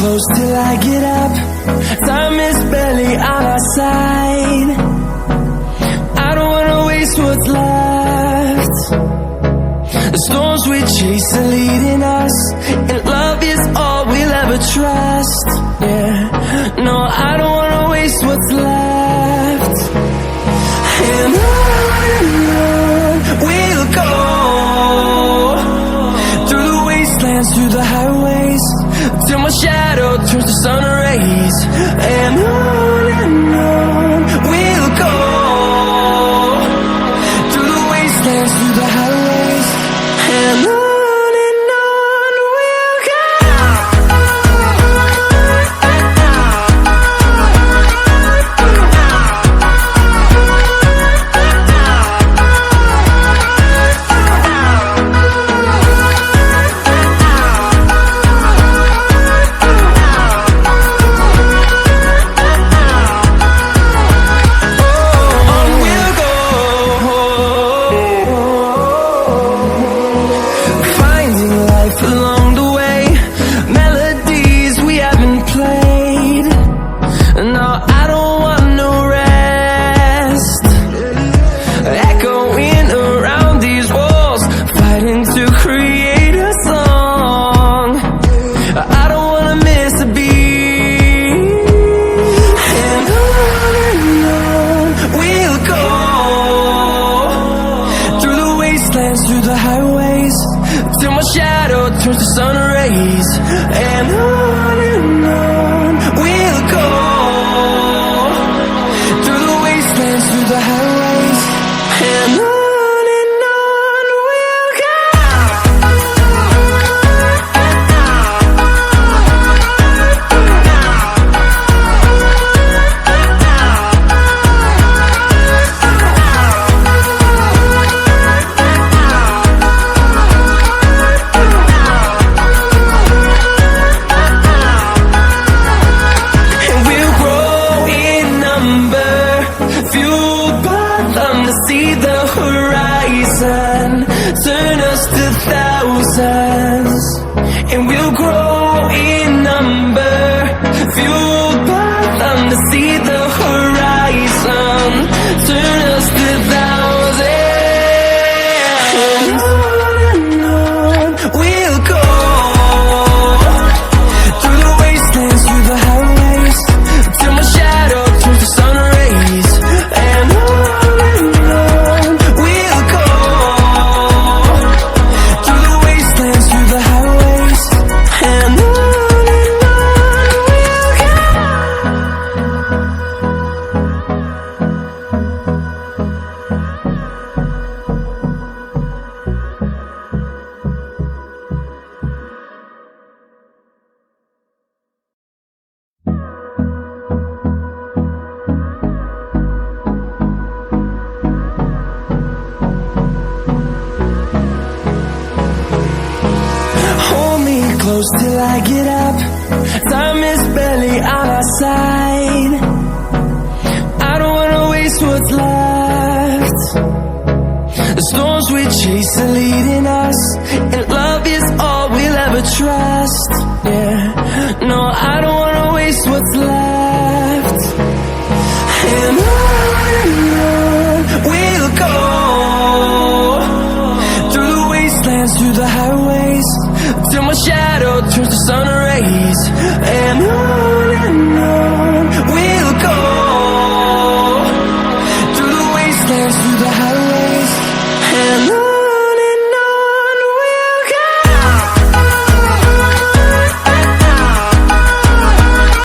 close till I get up. Time is barely on our side. I don't wanna waste what's left. The storms we chase are leading us, and love is all we'll ever trust. Yeah, no, I don't wanna waste what's left. And on we'll go, through the wastelands, through the highways, till my shadow turns to sun rays. And on we'll go, through the wastelands, through the highways, and on we'll go. Through the highways, till my shadow turns to sun rays. And on we'll go, through the wastelands, through the highways, and on we'll go. See the horizon, turn us to thousands, and we'll grow in number, fueled by them to see the horizon, turn us to thousands. And on we'll go, through the wastelands, through the highways, till my shadow turns to sun rays. And close till I get up. Time is barely on our side. I don't wanna waste what's left. The storms we chase are leading us, and love is all we'll ever trust. Yeah, no, I don't wanna waste what's left. And on we'll go, through the wastelands, through the highways, till my shadow turns to sun